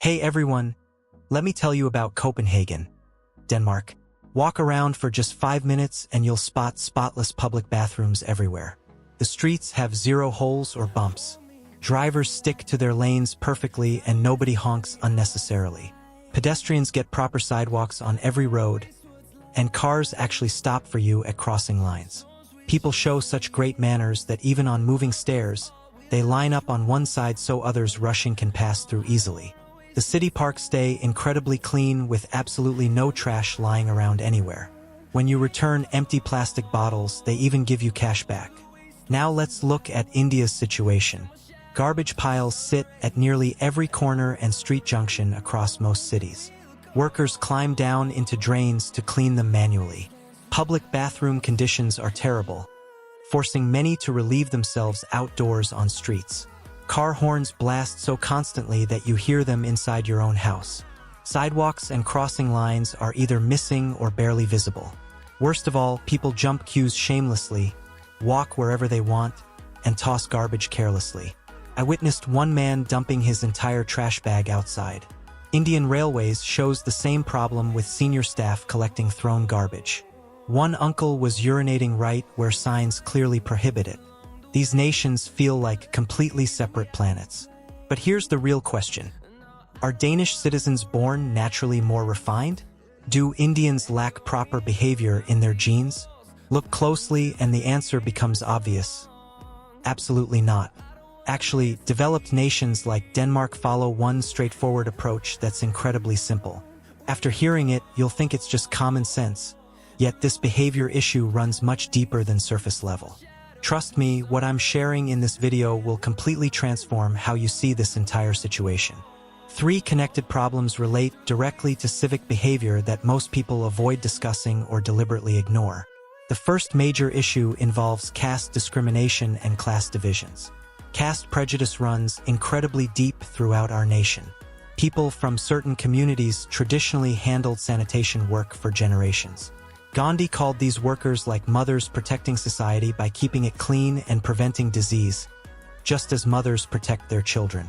Hey everyone, let me tell you about Copenhagen, Denmark. Walk around for just 5 minutes and you'll spot spotless public bathrooms everywhere. The streets have 0 holes or bumps. Drivers stick to their lanes perfectly and nobody honks unnecessarily. Pedestrians get proper sidewalks on every road, and cars actually stop for you at crossing lines. People show such great manners that even on moving stairs, they line up on one side so others rushing can pass through easily. The city parks stay incredibly clean with absolutely no trash lying around anywhere. When you return empty plastic bottles, they even give you cash back. Now let's look at India's situation. Garbage piles sit at nearly every corner and street junction across most cities. Workers climb down into drains to clean them manually. Public bathroom conditions are terrible, forcing many to relieve themselves outdoors on streets. Car horns blast so constantly that you hear them inside your own house. Sidewalks and crossing lines are either missing or barely visible. Worst of all, people jump queues shamelessly, walk wherever they want, and toss garbage carelessly. I witnessed one man dumping his entire trash bag outside. Indian Railways shows the same problem with senior staff collecting thrown garbage. One uncle was urinating right where signs clearly prohibit it. These nations feel like completely separate planets. But here's the real question. Are Danish citizens born naturally more refined? Do Indians lack proper behavior in their genes? Look closely and the answer becomes obvious. Absolutely not. Actually, developed nations like Denmark follow one straightforward approach that's incredibly simple. After hearing it, you'll think it's just common sense. Yet this behavior issue runs much deeper than surface level. Trust me, what I'm sharing in this video will completely transform how you see this entire situation. 3 connected problems relate directly to civic behavior that most people avoid discussing or deliberately ignore. The first major issue involves caste discrimination and class divisions. Caste prejudice runs incredibly deep throughout our nation. People from certain communities traditionally handled sanitation work for generations. Gandhi called these workers like mothers protecting society by keeping it clean and preventing disease, just as mothers protect their children.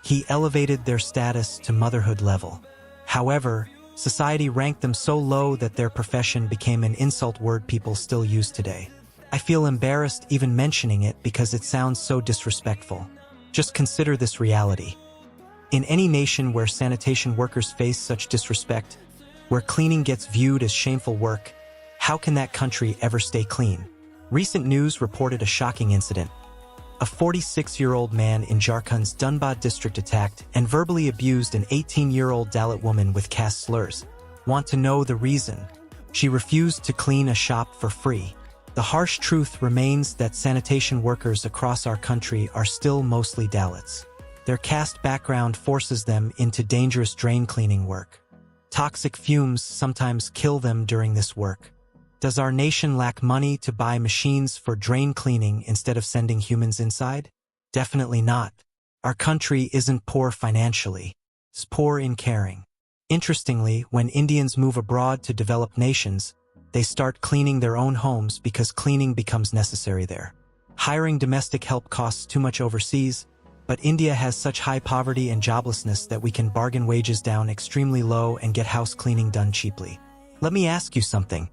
He elevated their status to motherhood level. However, society ranked them so low that their profession became an insult word people still use today. I feel embarrassed even mentioning it because it sounds so disrespectful. Just consider this reality. In any nation where sanitation workers face such disrespect, where cleaning gets viewed as shameful work, how can that country ever stay clean? Recent news reported a shocking incident. A 46-year-old man in Jharkhand's Dhanbad district attacked and verbally abused an 18-year-old Dalit woman with caste slurs. Want to know the reason? She refused to clean a shop for free. The harsh truth remains that sanitation workers across our country are still mostly Dalits. Their caste background forces them into dangerous drain cleaning work. Toxic fumes sometimes kill them during this work. Does our nation lack money to buy machines for drain cleaning instead of sending humans inside? Definitely not. Our country isn't poor financially. It's poor in caring. Interestingly, when Indians move abroad to developed nations, they start cleaning their own homes because cleaning becomes necessary there. Hiring domestic help costs too much overseas, but India has such high poverty and joblessness that we can bargain wages down extremely low and get house cleaning done cheaply. Let me ask you something.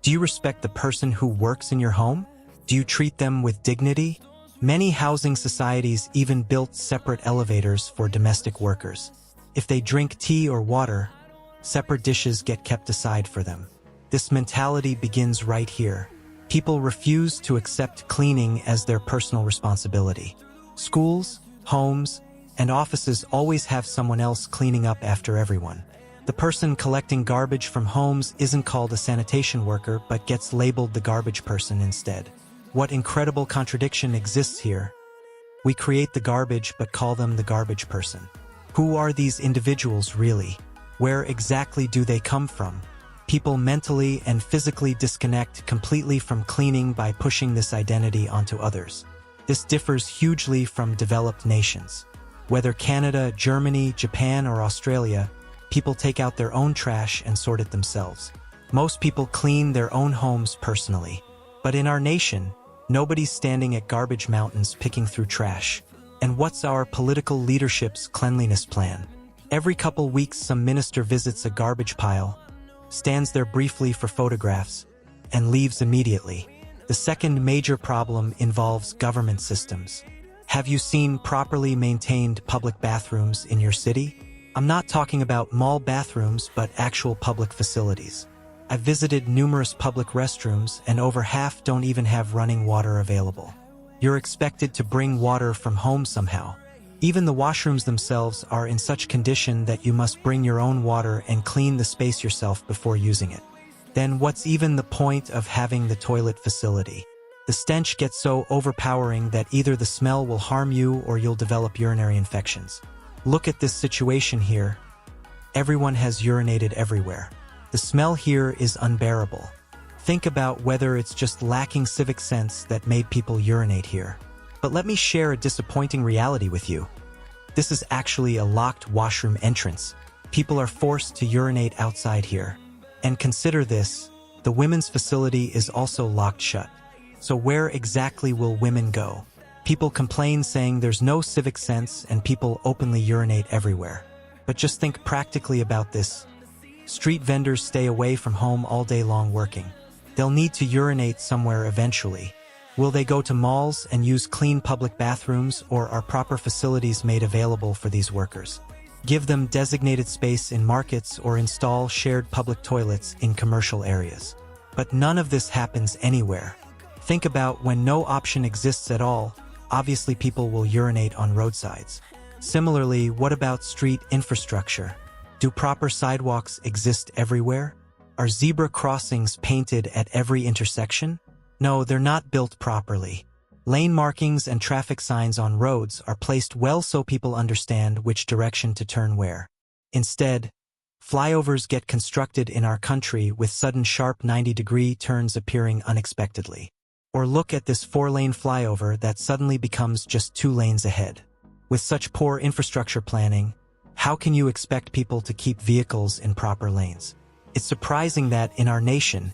Do you respect the person who works in your home? Do you treat them with dignity? Many housing societies even built separate elevators for domestic workers. If they drink tea or water, separate dishes get kept aside for them. This mentality begins right here. People refuse to accept cleaning as their personal responsibility. Schools, homes, and offices always have someone else cleaning up after everyone. The person collecting garbage from homes isn't called a sanitation worker but gets labeled the garbage person instead. What incredible contradiction exists here? We create the garbage but call them the garbage person. Who are these individuals really? Where exactly do they come from? People mentally and physically disconnect completely from cleaning by pushing this identity onto others. This differs hugely from developed nations. Whether Canada, Germany, Japan, or Australia, people take out their own trash and sort it themselves. Most people clean their own homes personally. But in our nation, nobody's standing at garbage mountains picking through trash. And what's our political leadership's cleanliness plan? Every couple weeks some minister visits a garbage pile, stands there briefly for photographs, and leaves immediately. The second major problem involves government systems. Have you seen properly maintained public bathrooms in your city? I'm not talking about mall bathrooms, but actual public facilities. I've visited numerous public restrooms and over half don't even have running water available. You're expected to bring water from home somehow. Even the washrooms themselves are in such condition that you must bring your own water and clean the space yourself before using it. Then what's even the point of having the toilet facility? The stench gets so overpowering that either the smell will harm you or you'll develop urinary infections. Look at this situation here. Everyone has urinated everywhere. The smell here is unbearable. Think about whether it's just lacking civic sense that made people urinate here. But let me share a disappointing reality with you. This is actually a locked washroom entrance. People are forced to urinate outside here. And consider this, the women's facility is also locked shut. So where exactly will women go? People complain saying there's no civic sense and people openly urinate everywhere. But just think practically about this. Street vendors stay away from home all day long working. They'll need to urinate somewhere eventually. Will they go to malls and use clean public bathrooms, or are proper facilities made available for these workers? Give them designated space in markets or install shared public toilets in commercial areas. But none of this happens anywhere. Think about when no option exists at all, obviously people will urinate on roadsides. Similarly, what about street infrastructure? Do proper sidewalks exist everywhere? Are zebra crossings painted at every intersection? No, they're not built properly. Lane markings and traffic signs on roads are placed well so people understand which direction to turn where. Instead, flyovers get constructed in our country with sudden sharp 90-degree turns appearing unexpectedly. Or look at this 4-lane flyover that suddenly becomes just 2 lanes ahead. With such poor infrastructure planning, how can you expect people to keep vehicles in proper lanes? It's surprising that in our nation,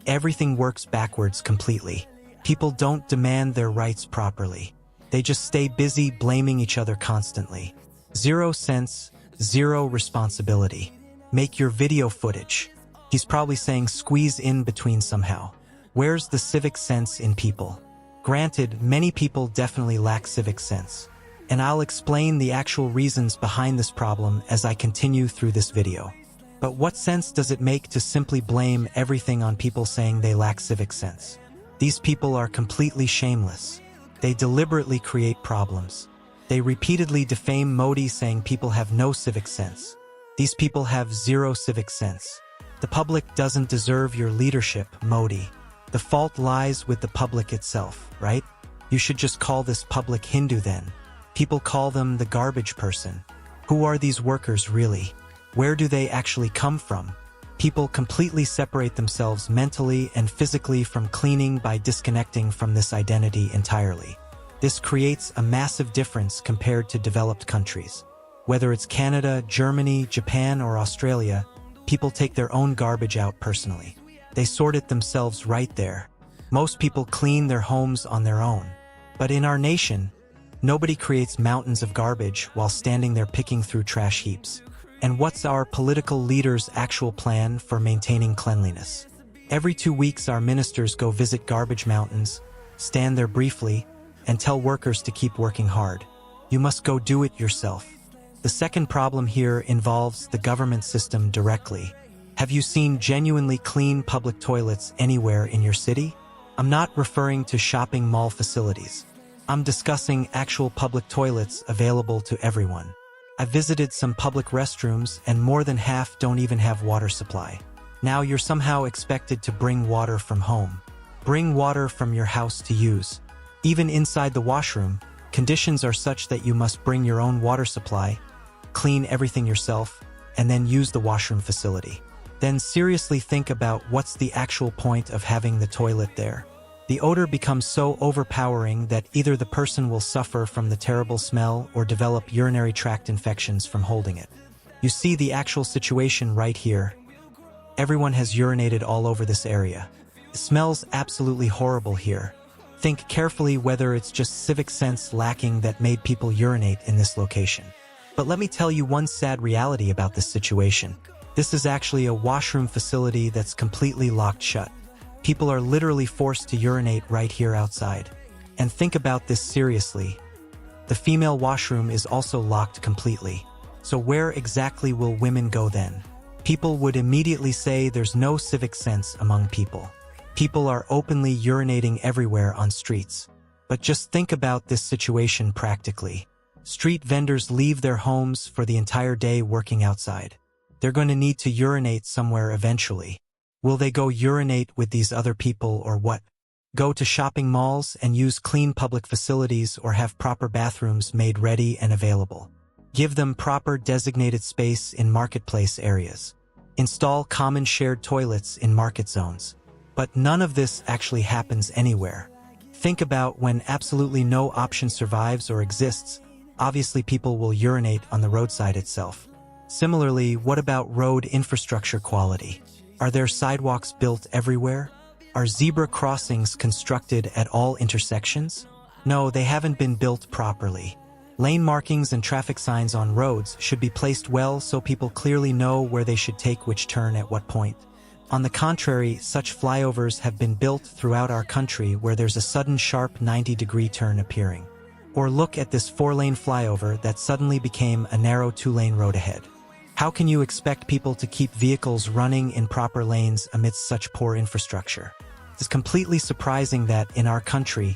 everything works backwards completely. People don't demand their rights properly. They just stay busy blaming each other constantly. Zero sense, zero responsibility. Make your video footage. He's probably saying squeeze in between somehow. Where's the civic sense in people? Granted, many people definitely lack civic sense. And I'll explain the actual reasons behind this problem as I continue through this video. But what sense does it make to simply blame everything on people saying they lack civic sense? These people are completely shameless. They deliberately create problems. They repeatedly defame Modi saying people have no civic sense. These people have zero civic sense. The public doesn't deserve your leadership, Modi. The fault lies with the public itself, right? You should just call this public Hindu then. People call them the garbage person. Who are these workers really? Where do they actually come from? People completely separate themselves mentally and physically from cleaning by disconnecting from this identity entirely. This creates a massive difference compared to developed countries. Whether it's Canada, Germany, Japan, or Australia, people take their own garbage out personally. They sort it themselves right there. Most people clean their homes on their own. But in our nation, nobody creates mountains of garbage while standing there picking through trash heaps. And what's our political leaders' actual plan for maintaining cleanliness? Every 2 weeks our ministers go visit garbage mountains, stand there briefly, and tell workers to keep working hard. You must go do it yourself. The second problem here involves the government system directly. Have you seen genuinely clean public toilets anywhere in your city? I'm not referring to shopping mall facilities. I'm discussing actual public toilets available to everyone. I visited some public restrooms and more than half don't even have water supply. Now you're somehow expected to bring water from home. Bring water from your house to use. Even inside the washroom, conditions are such that you must bring your own water supply, clean everything yourself, and then use the washroom facility. Then seriously think about what's the actual point of having the toilet there. The odor becomes so overpowering that either the person will suffer from the terrible smell or develop urinary tract infections from holding it. You see the actual situation right here. Everyone has urinated all over this area. It smells absolutely horrible here. Think carefully whether it's just civic sense lacking that made people urinate in this location. But let me tell you one sad reality about this situation. This is actually a washroom facility that's completely locked shut. People are literally forced to urinate right here outside. And think about this seriously. The female washroom is also locked completely. So where exactly will women go then? People would immediately say there's no civic sense among people. People are openly urinating everywhere on streets. But just think about this situation practically. Street vendors leave their homes for the entire day working outside. They're going to need to urinate somewhere eventually. Will they go urinate with these other people or what? Go to shopping malls and use clean public facilities or have proper bathrooms made ready and available. Give them proper designated space in marketplace areas. Install common shared toilets in market zones. But none of this actually happens anywhere. Think about when absolutely no option survives or exists. Obviously, people will urinate on the roadside itself. Similarly, what about road infrastructure quality? Are there sidewalks built everywhere? Are zebra crossings constructed at all intersections? No, they haven't been built properly. Lane markings and traffic signs on roads should be placed well so people clearly know where they should take which turn at what point. On the contrary, such flyovers have been built throughout our country where there's a sudden sharp 90-degree turn appearing. Or look at this 4-lane flyover that suddenly became a narrow 2-lane road ahead. How can you expect people to keep vehicles running in proper lanes amidst such poor infrastructure? It's completely surprising that in our country,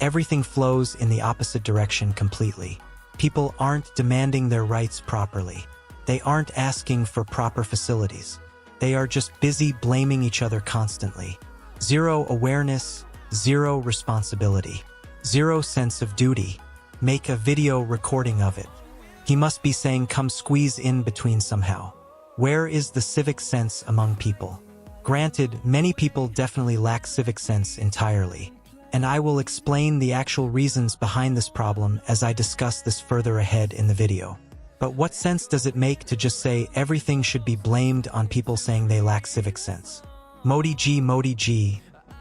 everything flows in the opposite direction completely. People aren't demanding their rights properly. They aren't asking for proper facilities. They are just busy blaming each other constantly. Zero awareness, zero responsibility, zero sense of duty. Make a video recording of it. He must be saying come squeeze in between somehow. Where is the civic sense among people? Granted, many people definitely lack civic sense entirely. And I will explain the actual reasons behind this problem as I discuss this further ahead in the video. But what sense does it make to just say everything should be blamed on people saying they lack civic sense? Modi ji,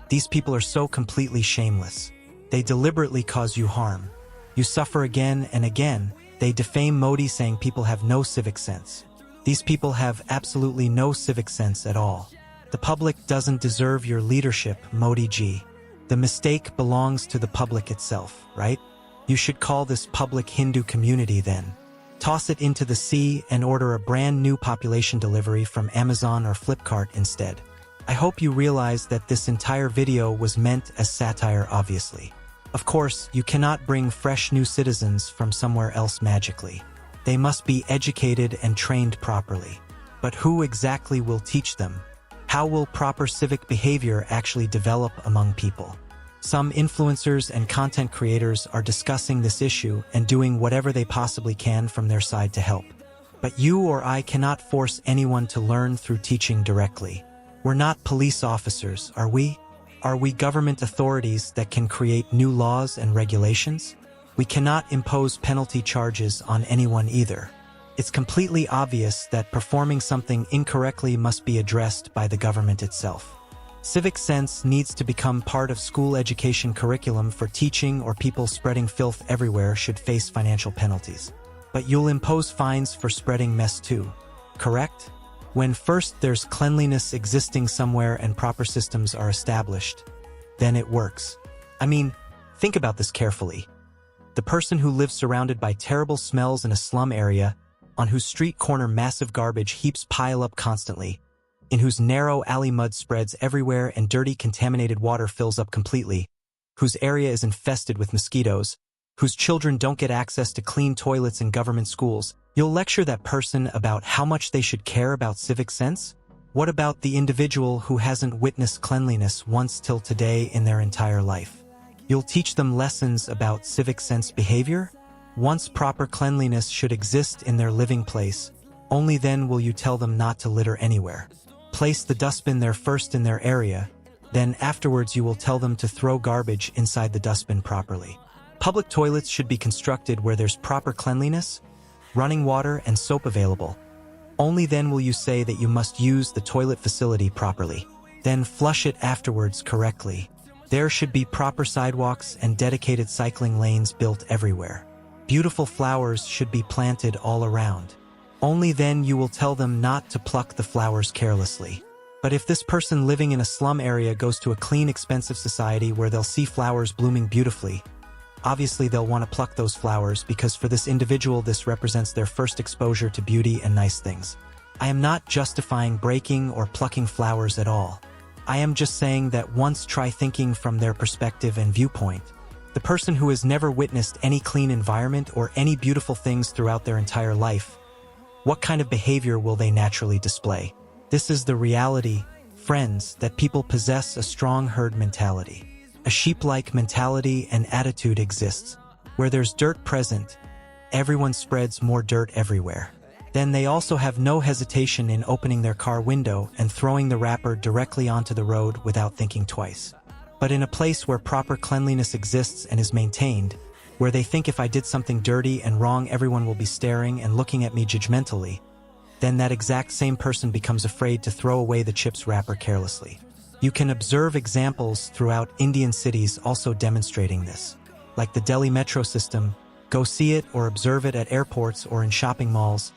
these people are so completely shameless. They deliberately cause you harm. You suffer again and again. They defame Modi saying people have no civic sense. These people have absolutely no civic sense at all. The public doesn't deserve your leadership, Modi ji. The mistake belongs to the public itself, right? You should call this public Hindu community then. Toss it into the sea and order a brand new population delivery from Amazon or Flipkart instead. I hope you realize that this entire video was meant as satire, obviously. Of course, you cannot bring fresh new citizens from somewhere else magically. They must be educated and trained properly. But who exactly will teach them? How will proper civic behavior actually develop among people? Some influencers and content creators are discussing this issue and doing whatever they possibly can from their side to help. But you or I cannot force anyone to learn through teaching directly. We're not police officers, are we? Are we government authorities that can create new laws and regulations? We cannot impose penalty charges on anyone either. It's completely obvious that performing something incorrectly must be addressed by the government itself. Civic sense needs to become part of school education curriculum for teaching, or people spreading filth everywhere should face financial penalties. But you'll impose fines for spreading mess too, correct? When first there's cleanliness existing somewhere and proper systems are established, then it works. I mean, think about this carefully. The person who lives surrounded by terrible smells in a slum area, on whose street corner massive garbage heaps pile up constantly, in whose narrow alley mud spreads everywhere and dirty contaminated water fills up completely, whose area is infested with mosquitoes, whose children don't get access to clean toilets in government schools, you'll lecture that person about how much they should care about civic sense? What about the individual who hasn't witnessed cleanliness once till today in their entire life? You'll teach them lessons about civic sense behavior? Once proper cleanliness should exist in their living place, only then will you tell them not to litter anywhere. Place the dustbin there first in their area, then afterwards you will tell them to throw garbage inside the dustbin properly. Public toilets should be constructed where there's proper cleanliness, running water and soap available. Only then will you say that you must use the toilet facility properly. Then flush it afterwards correctly. There should be proper sidewalks and dedicated cycling lanes built everywhere. beautiful flowers should be planted all around. Only then you will tell them not to pluck the flowers carelessly. But if this person living in a slum area goes to a clean, expensive society where they'll see flowers blooming beautifully, obviously they'll want to pluck those flowers because for this individual this represents their first exposure to beauty and nice things. I am not justifying breaking or plucking flowers at all. I am just saying that once try thinking from their perspective and viewpoint. The person who has never witnessed any clean environment or any beautiful things throughout their entire life, what kind of behavior will they naturally display? This is the reality, friends, that people possess a strong herd mentality. A sheep-like mentality and attitude exists. Where there's dirt present, everyone spreads more dirt everywhere. Then they also have no hesitation in opening their car window and throwing the wrapper directly onto the road without thinking twice. But in a place where proper cleanliness exists and is maintained, where they think if I did something dirty and wrong everyone will be staring and looking at me judgmentally, then that exact same person becomes afraid to throw away the chips wrapper carelessly. You can observe examples throughout Indian cities also demonstrating this. Like the Delhi metro system, go see it or observe it at airports or in shopping malls.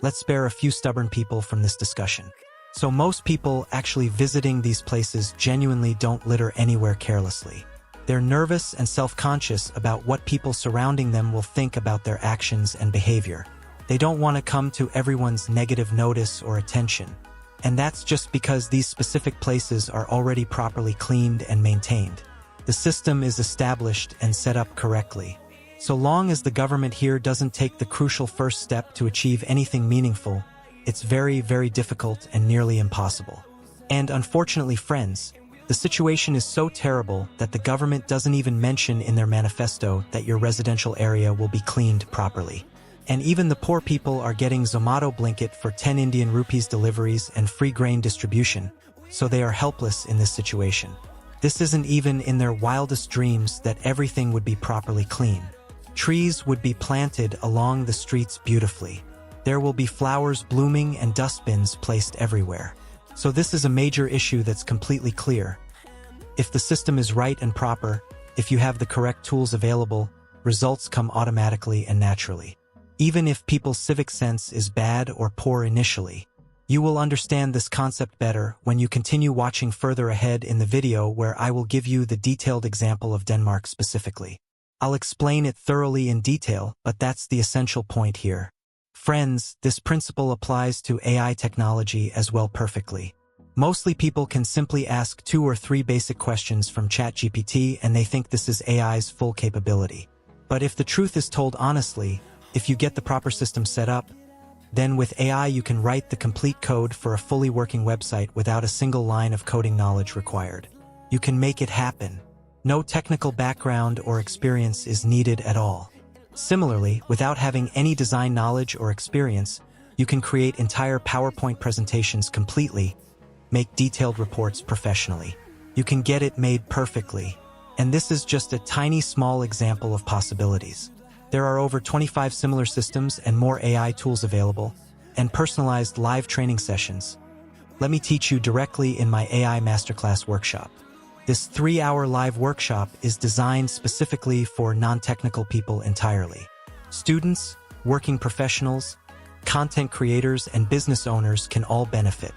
Let's spare a few stubborn people from this discussion. So most people actually visiting these places genuinely don't litter anywhere carelessly. They're nervous and self-conscious about what people surrounding them will think about their actions and behavior. They don't want to come to everyone's negative notice or attention. And that's just because these specific places are already properly cleaned and maintained. The system is established and set up correctly. So long as the government here doesn't take the crucial first step to achieve anything meaningful, it's very, very difficult and nearly impossible. And unfortunately, friends, the situation is so terrible that the government doesn't even mention in their manifesto that your residential area will be cleaned properly. And even the poor people are getting Zomato blanket for 10 Indian rupees deliveries and free grain distribution, so they are helpless in this situation. This isn't even in their wildest dreams that everything would be properly clean. Trees would be planted along the streets beautifully. There will be flowers blooming and dustbins placed everywhere. So this is a major issue that's completely clear. If the system is right and proper, if you have the correct tools available, results come automatically and naturally. Even if people's civic sense is bad or poor initially, you will understand this concept better when you continue watching further ahead in the video where I will give you the detailed example of Denmark specifically. I'll explain it thoroughly in detail, but that's the essential point here. Friends, this principle applies to AI technology as well perfectly. Mostly people can simply ask 2 or 3 basic questions from ChatGPT and they think this is AI's full capability. But if the truth is told honestly, if you get the proper system set up, then with AI you can write the complete code for a fully working website without a single line of coding knowledge required. You can make it happen. No technical background or experience is needed at all. Similarly, without having any design knowledge or experience, you can create entire PowerPoint presentations completely, make detailed reports professionally. You can get it made perfectly. And this is just a tiny small example of possibilities. There are over 25 similar systems and more AI tools available, and personalized live training sessions. Let me teach you directly in my AI Masterclass workshop. This 3-hour live workshop is designed specifically for non-technical people entirely. Students, working professionals, content creators, and business owners can all benefit.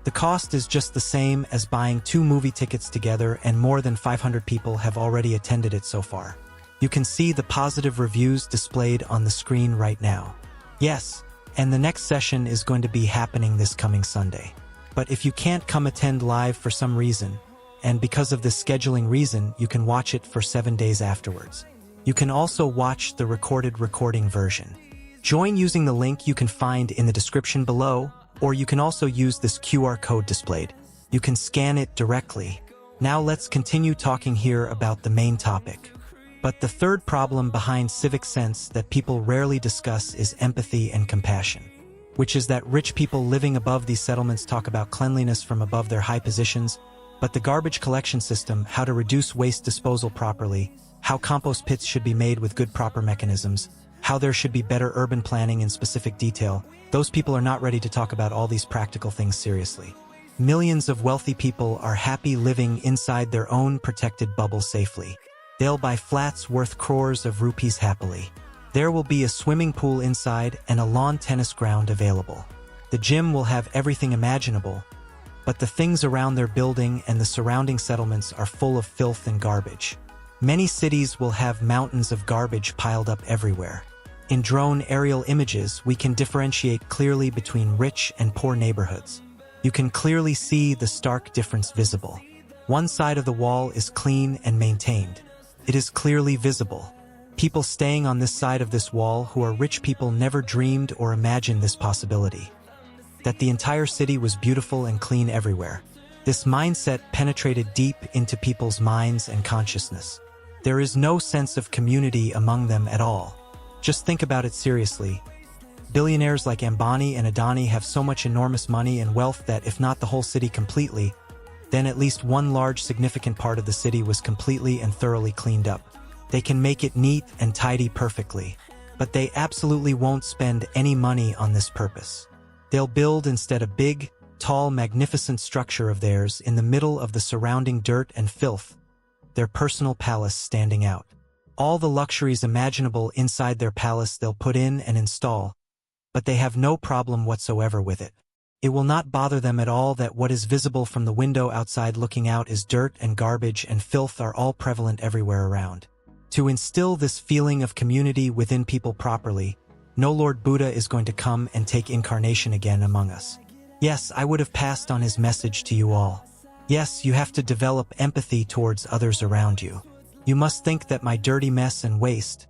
The cost is just the same as buying 2 movie tickets together, and more than 500 people have already attended it so far. You can see the positive reviews displayed on the screen right now. Yes, and the next session is going to be happening this coming Sunday. But if you can't come attend live for some reason, and because of this scheduling reason, you can watch it for 7 days afterwards. You can also watch the recording version. Join using the link you can find in the description below, or you can also use this QR code displayed. You can scan it directly. Now let's continue talking here about the main topic. But the third problem behind civic sense that people rarely discuss is empathy and compassion, which is that rich people living above these settlements talk about cleanliness from above their high positions, but the garbage collection system, how to reduce waste disposal properly, how compost pits should be made with good proper mechanisms, how there should be better urban planning in specific detail, those people are not ready to talk about all these practical things seriously. Millions of wealthy people are happy living inside their own protected bubble safely. They'll buy flats worth crores of rupees happily. There will be a swimming pool inside and a lawn tennis ground available. The gym will have everything imaginable, but the things around their building and the surrounding settlements are full of filth and garbage. Many cities will have mountains of garbage piled up everywhere. In drone aerial images, we can differentiate clearly between rich and poor neighborhoods. You can clearly see the stark difference visible. One side of the wall is clean and maintained. It is clearly visible. People staying on this side of this wall who are rich people never dreamed or imagined this possibility. That the entire city was beautiful and clean everywhere. This mindset penetrated deep into people's minds and consciousness. There is no sense of community among them at all. Just think about it seriously. Billionaires like Ambani and Adani have so much enormous money and wealth that if not the whole city completely, then at least one large significant part of the city was completely and thoroughly cleaned up. They can make it neat and tidy perfectly, but they absolutely won't spend any money on this purpose. They'll build instead a big, tall, magnificent structure of theirs in the middle of the surrounding dirt and filth, their personal palace standing out. All the luxuries imaginable inside their palace they'll put in and install, but they have no problem whatsoever with it. It will not bother them at all that what is visible from the window outside looking out is dirt and garbage and filth are all prevalent everywhere around. To instill this feeling of community within people properly, no Lord Buddha is going to come and take incarnation again among us. Yes, I would have passed on his message to you all. Yes, you have to develop empathy towards others around you. You must think that my dirty mess and waste,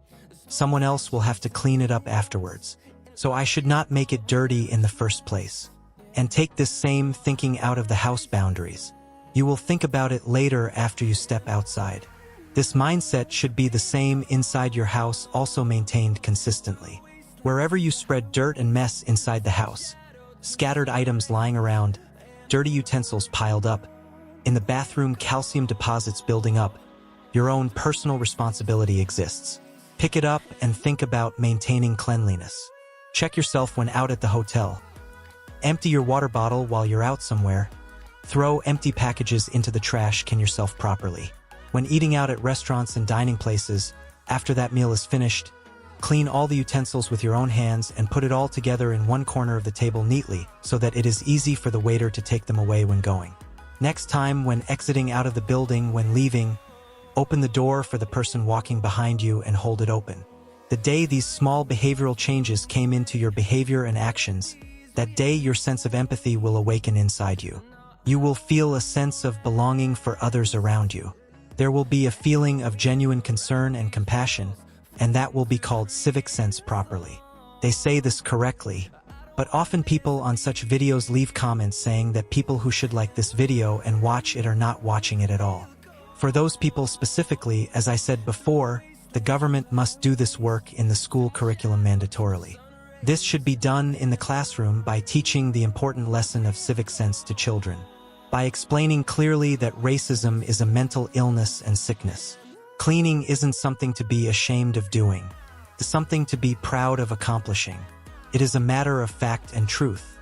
someone else will have to clean it up afterwards. So I should not make it dirty in the first place. And take this same thinking out of the house boundaries. You will think about it later after you step outside. This mindset should be the same inside your house, also maintained consistently. Wherever you spread dirt and mess inside the house, scattered items lying around, dirty utensils piled up, in the bathroom calcium deposits building up, your own personal responsibility exists. Pick it up and think about maintaining cleanliness. Check yourself when out at the hotel. Empty your water bottle while you're out somewhere. Throw empty packages into the trash can yourself properly. When eating out at restaurants and dining places, after that meal is finished, clean all the utensils with your own hands and put it all together in one corner of the table neatly so that it is easy for the waiter to take them away when going. Next time, when exiting out of the building, when leaving, open the door for the person walking behind you and hold it open. The day these small behavioral changes came into your behavior and actions, that day your sense of empathy will awaken inside you. You will feel a sense of belonging for others around you. There will be a feeling of genuine concern and compassion, and that will be called civic sense properly. They say this correctly, but often people on such videos leave comments saying that people who should like this video and watch it are not watching it at all. For those people specifically, as I said before, the government must do this work in the school curriculum mandatorily. This should be done in the classroom by teaching the important lesson of civic sense to children, by explaining clearly that racism is a mental illness and sickness. Cleaning isn't something to be ashamed of doing. It's something to be proud of accomplishing. It is a matter of fact and truth.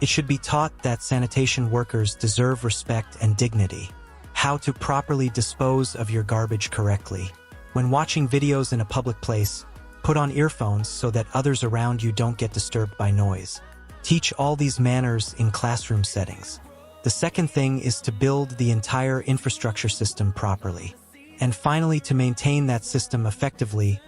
It should be taught that sanitation workers deserve respect and dignity. How to properly dispose of your garbage correctly. When watching videos in a public place, put on earphones so that others around you don't get disturbed by noise. Teach all these manners in classroom settings. The second thing is to build the entire infrastructure system properly. And finally, to maintain that system effectively,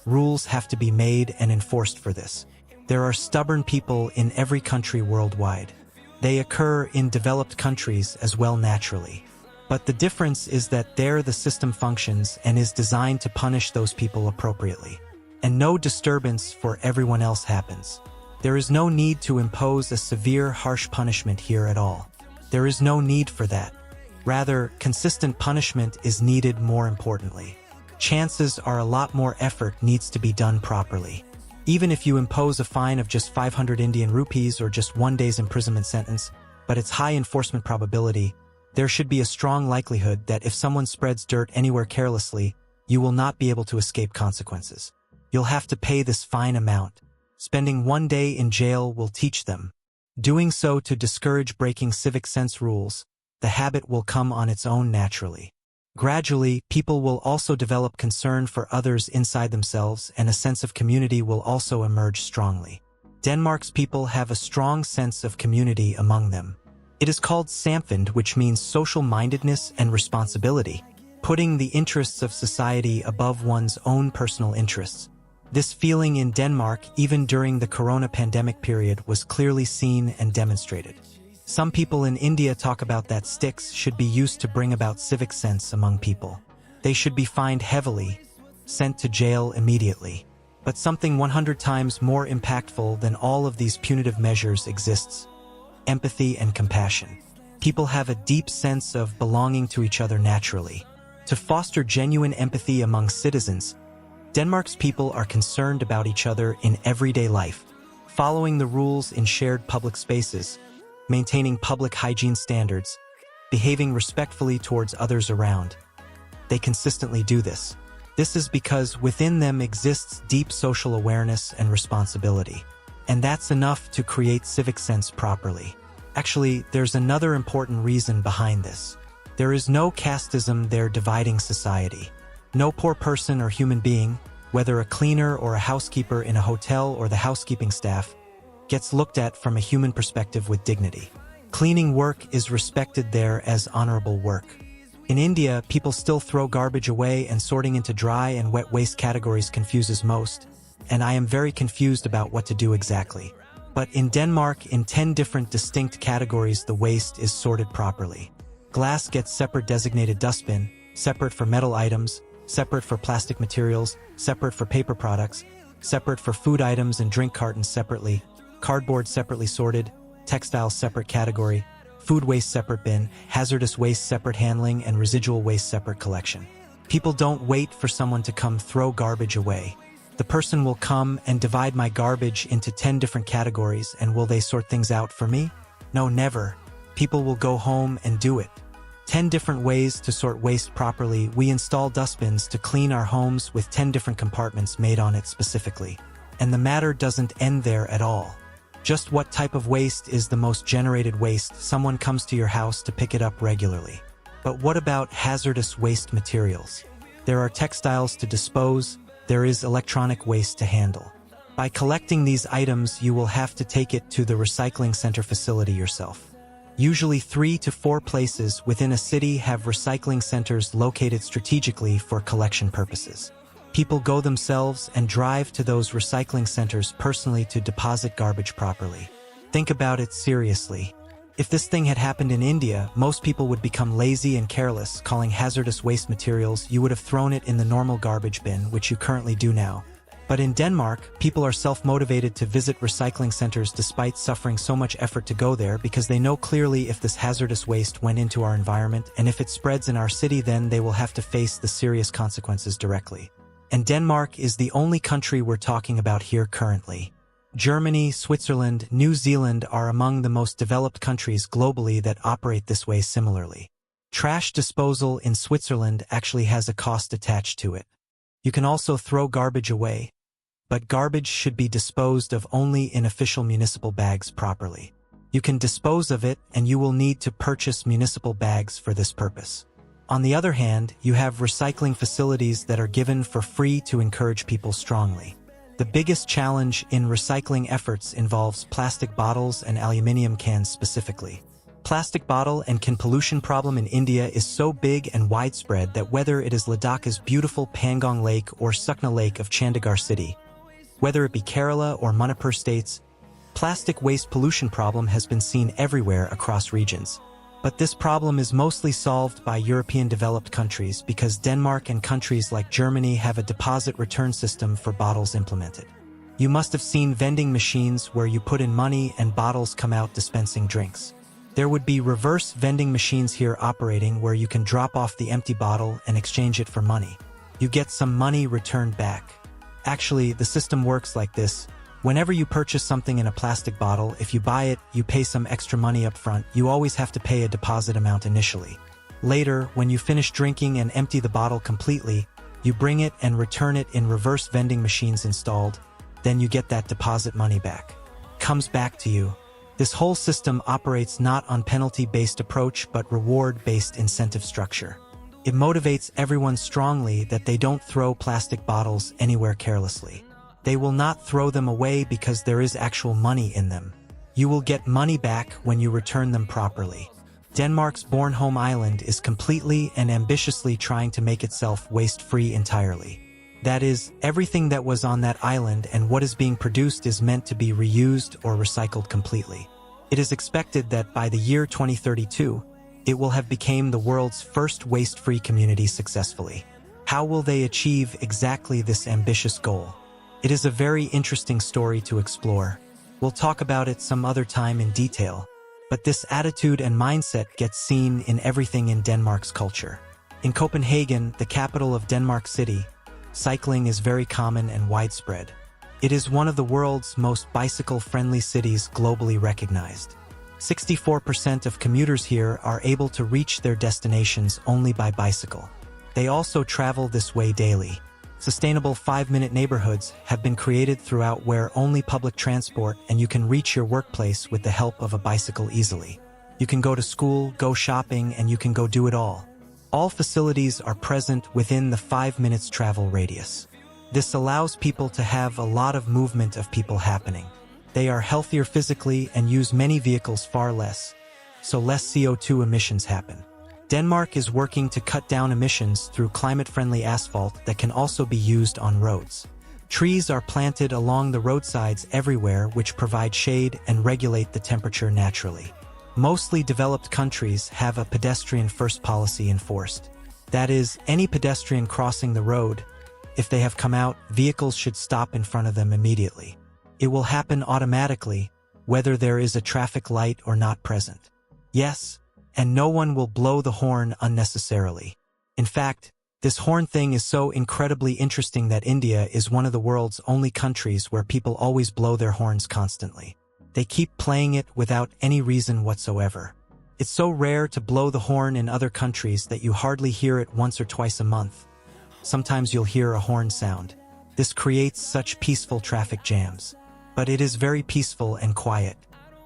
rules have to be made and enforced for this. There are stubborn people in every country worldwide. They occur in developed countries as well naturally. But the difference is that there the system functions and is designed to punish those people appropriately. And no disturbance for everyone else happens. There is no need to impose a severe, harsh punishment here at all. There is no need for that. Rather, consistent punishment is needed more importantly. Chances are a lot more effort needs to be done properly. Even if you impose a fine of just 500 Indian rupees or just 1 day's imprisonment sentence, but it's high enforcement probability, there should be a strong likelihood that if someone spreads dirt anywhere carelessly, you will not be able to escape consequences. You'll have to pay this fine amount. Spending 1 day in jail will teach them. Doing so to discourage breaking civic sense rules, the habit will come on its own naturally. Gradually, people will also develop concern for others inside themselves, and a sense of community will also emerge strongly. Denmark's people have a strong sense of community among them. It is called samfund, which means social-mindedness and responsibility, putting the interests of society above one's own personal interests. This feeling in Denmark, even during the corona pandemic period, was clearly seen and demonstrated. Some people in India talk about that sticks should be used to bring about civic sense among people. They should be fined heavily, sent to jail immediately. But something 100 times more impactful than all of these punitive measures exists: empathy and compassion. People have a deep sense of belonging to each other naturally. To foster genuine empathy among citizens, Denmark's people are concerned about each other in everyday life, following the rules in shared public spaces, maintaining public hygiene standards, behaving respectfully towards others around. They consistently do this. This is because within them exists deep social awareness and responsibility. And that's enough to create civic sense properly. Actually, there's another important reason behind this. There is no casteism there dividing society. No poor person or human being, whether a cleaner or a housekeeper in a hotel or the housekeeping staff, gets looked at from a human perspective with dignity. Cleaning work is respected there as honorable work. In India, people still throw garbage away, and sorting into dry and wet waste categories confuses most, and I am very confused about what to do exactly. But in Denmark, in 10 different distinct categories, the waste is sorted properly. Glass gets separate designated dustbin, separate for metal items, separate for plastic materials, separate for paper products, separate for food items and drink cartons separately, cardboard separately sorted, textiles separate category, food waste separate bin, hazardous waste separate handling, and residual waste separate collection. People don't wait for someone to come throw garbage away. The person will come and divide my garbage into 10 different categories, and will they sort things out for me? No, never. People will go home and do it. 10 different ways to sort waste properly. We install dustbins to clean our homes with 10 different compartments made on it specifically. And the matter doesn't end there at all. Just what type of waste is the most generated waste? Someone comes to your house to pick it up regularly. But what about hazardous waste materials? There are textiles to dispose, there is electronic waste to handle. By collecting these items, you will have to take it to the recycling center facility yourself. Usually 3 to 4 places within a city have recycling centers located strategically for collection purposes. People go themselves and drive to those recycling centers personally to deposit garbage properly. Think about it seriously. If this thing had happened in India, most people would become lazy and careless, calling hazardous waste materials. You would have thrown it in the normal garbage bin, which you currently do now. But in Denmark, people are self-motivated to visit recycling centers despite suffering so much effort to go there, because they know clearly if this hazardous waste went into our environment, and if it spreads in our city, then they will have to face the serious consequences directly. And Denmark is the only country we're talking about here currently. Germany, Switzerland, New Zealand are among the most developed countries globally that operate this way similarly. Trash disposal in Switzerland actually has a cost attached to it. You can also throw garbage away, but garbage should be disposed of only in official municipal bags properly. You can dispose of it, and you will need to purchase municipal bags for this purpose. On the other hand, you have recycling facilities that are given for free to encourage people strongly. The biggest challenge in recycling efforts involves plastic bottles and aluminium cans specifically. Plastic bottle and can pollution problem in India is so big and widespread that whether it is Ladak's beautiful Pangong Lake or Sukna Lake of Chandigarh city, whether it be Kerala or Manipur states, plastic waste pollution problem has been seen everywhere across regions. But this problem is mostly solved by European developed countries, because Denmark and countries like Germany have a deposit return system for bottles implemented. You must have seen vending machines where you put in money and bottles come out dispensing drinks. There would be reverse vending machines here operating where you can drop off the empty bottle and exchange it for money. You get some money returned back. Actually, the system works like this. Whenever you purchase something in a plastic bottle, if you buy it, you pay some extra money up front. You always have to pay a deposit amount initially. Later, when you finish drinking and empty the bottle completely, you bring it and return it in reverse vending machines installed. Then you get that deposit money back. Comes back to you. This whole system operates not on penalty-based approach but reward-based incentive structure. It motivates everyone strongly that they don't throw plastic bottles anywhere carelessly. They will not throw them away because there is actual money in them. You will get money back when you return them properly. Denmark's Bornholm Island is completely and ambitiously trying to make itself waste-free entirely. That is, everything that was on that island and what is being produced is meant to be reused or recycled completely. It is expected that by the year 2032, it will have become the world's first waste-free community successfully. How will they achieve exactly this ambitious goal? It is a very interesting story to explore. We'll talk about it some other time in detail, but this attitude and mindset gets seen in everything in Denmark's culture. In Copenhagen, the capital of Denmark City, cycling is very common and widespread. It is one of the world's most bicycle-friendly cities globally recognized. 64% of commuters here are able to reach their destinations only by bicycle. They also travel this way daily. Sustainable 5-minute neighborhoods have been created throughout where only public transport and you can reach your workplace with the help of a bicycle easily. You can go to school, go shopping, and you can go do it all. All facilities are present within the 5 minutes travel radius. This allows people to have a lot of movement of people happening. They are healthier physically and use many vehicles far less, so less CO2 emissions happen. Denmark is working to cut down emissions through climate-friendly asphalt that can also be used on roads. Trees are planted along the roadsides everywhere, which provide shade and regulate the temperature naturally. Mostly developed countries have a pedestrian-first policy enforced. That is, any pedestrian crossing the road, if they have come out, vehicles should stop in front of them immediately. It will happen automatically, whether there is a traffic light or not present. Yes, and no one will blow the horn unnecessarily. In fact, this horn thing is so incredibly interesting that India is one of the world's only countries where people always blow their horns constantly. They keep playing it without any reason whatsoever. It's so rare to blow the horn in other countries that you hardly hear it once or twice a month. Sometimes you'll hear a horn sound. This creates such peaceful traffic jams. But it is very peaceful and quiet.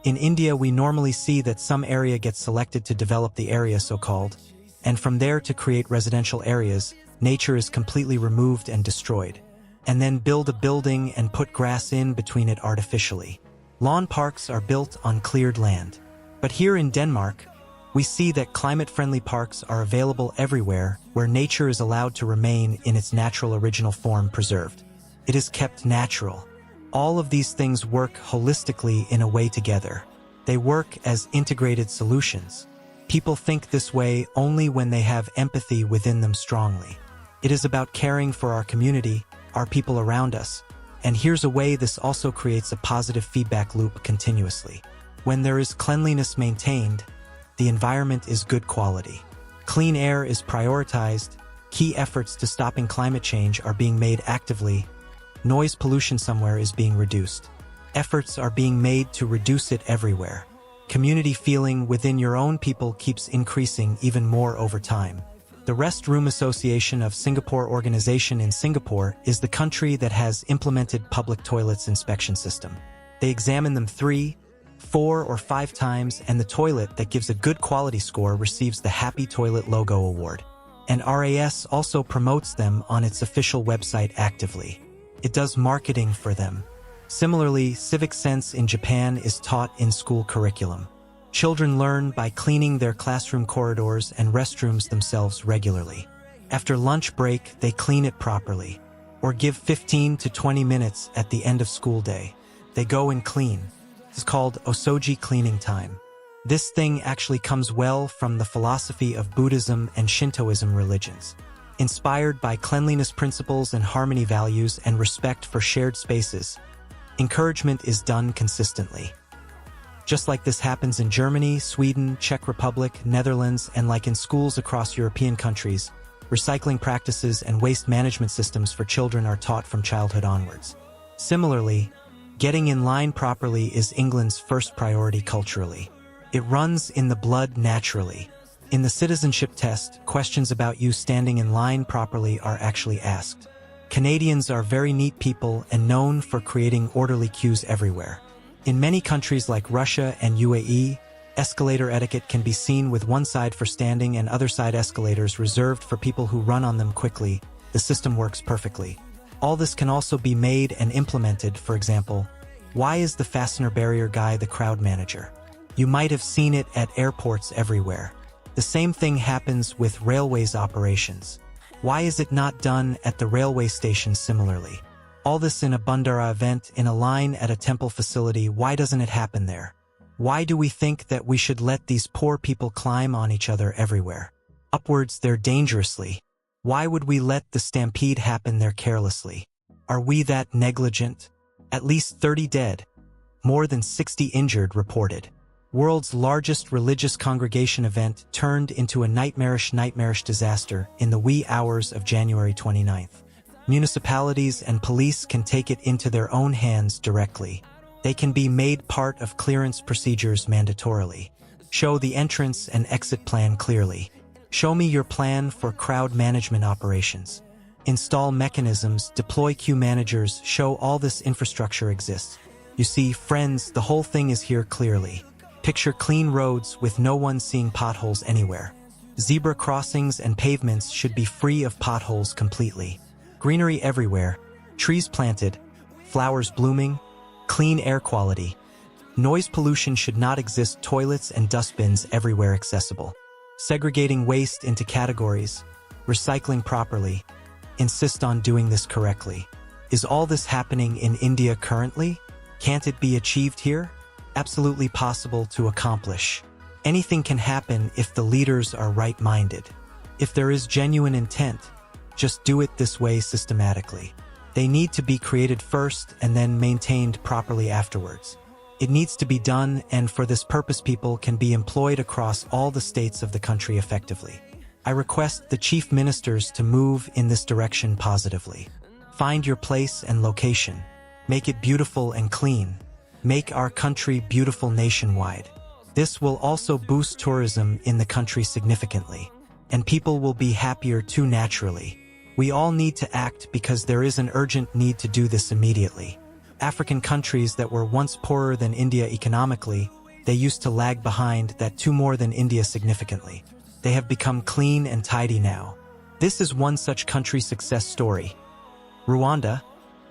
In India, we normally see that some area gets selected to develop the area so-called, and from there to create residential areas, nature is completely removed and destroyed, and then build a building and put grass in between it artificially. Lawn parks are built on cleared land. But here in Denmark, we see that climate-friendly parks are available everywhere where nature is allowed to remain in its natural original form preserved. It is kept natural. All of these things work holistically in a way together. They work as integrated solutions. People think this way only when they have empathy within them strongly. It is about caring for our community, our people around us, and here's a way this also creates a positive feedback loop continuously. When there is cleanliness maintained, the environment is good quality. Clean air is prioritized, key efforts to stopping climate change are being made actively, noise pollution somewhere is being reduced. Efforts are being made to reduce it everywhere. Community feeling within your own people keeps increasing even more over time. The Rest Room Association of Singapore organization in Singapore is the country that has implemented public toilets inspection system. They examine them 3, 4, or 5 times, and the toilet that gives a good quality score receives the Happy Toilet Logo Award. And RAS also promotes them on its official website actively. It does marketing for them. Similarly, civic sense in Japan is taught in school curriculum. Children learn by cleaning their classroom corridors and restrooms themselves regularly. After lunch break, they clean it properly, or give 15 to 20 minutes at the end of school day. They go and clean. It's called osoji cleaning time. This thing actually comes well from the philosophy of Buddhism and Shintoism religions. Inspired by cleanliness principles and harmony values and respect for shared spaces, encouragement is done consistently. Just like this happens in Germany, Sweden, Czech Republic, Netherlands, and like in schools across European countries, recycling practices and waste management systems for children are taught from childhood onwards. Similarly, getting in line properly is England's first priority culturally. It runs in the blood naturally. In the citizenship test, questions about you standing in line properly are actually asked. Canadians are very neat people and known for creating orderly queues everywhere. In many countries like Russia and UAE, Escalator etiquette can be seen with one side for standing and other side escalators reserved for people who run on them quickly. The system works perfectly. All this can also be made and implemented. For example, why is the fastener barrier guy the crowd manager? You might have seen it at airports everywhere. The same thing happens with railways operations. Why is it not done at the railway station similarly? All this in a Bandara event, in a line at a temple facility. Why doesn't it happen there? Why do we think that we should let these poor people climb on each other everywhere? Upwards there dangerously. Why would we let the stampede happen there carelessly? Are we that negligent? At least 30 dead. More than 60 injured reported. World's largest religious congregation event turned into a nightmarish disaster in the wee hours of January 29th. Municipalities and police can take it into their own hands directly. They can be made part of clearance procedures mandatorily. Show the entrance and exit plan clearly. Show me your plan for crowd management operations. Install mechanisms, deploy queue managers, show all this infrastructure exists. You see, friends, the whole thing is here clearly. Picture clean roads with no one seeing potholes anywhere. Zebra crossings and pavements should be free of potholes completely. Greenery everywhere, trees planted, flowers blooming, clean air quality. Noise pollution should not exist, toilets and dustbins everywhere accessible. Segregating waste into categories, recycling properly. Insist on doing this correctly. Is all this happening in India currently? Can't it be achieved here? Absolutely possible to accomplish. Anything can happen if the leaders are right-minded. If there is genuine intent, just do it this way systematically. They need to be created first and then maintained properly afterwards. It needs to be done, and for this purpose people can be employed across all the states of the country effectively. I request the chief ministers to move in this direction positively. Find your place and location. Make it beautiful and clean. Make our country beautiful nationwide. This will also boost tourism in the country significantly, and people will be happier too naturally. We all need to act because there is an urgent need to do this immediately. African countries that were once poorer than India economically, they used to lag behind that too more than India significantly. They have become clean and tidy now. This is one such country success story. Rwanda,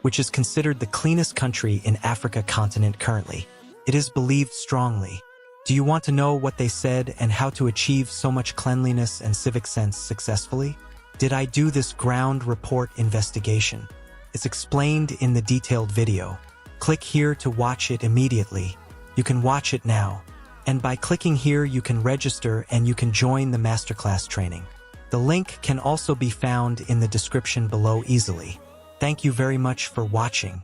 which is considered the cleanest country in Africa continent currently. It is believed strongly. Do you want to know what they said and how to achieve so much cleanliness and civic sense successfully? Did I do this ground report investigation? It's explained in the detailed video. Click here to watch it immediately. You can watch it now. And by clicking here you can register and you can join the masterclass training. The link can also be found in the description below easily. Thank you very much for watching.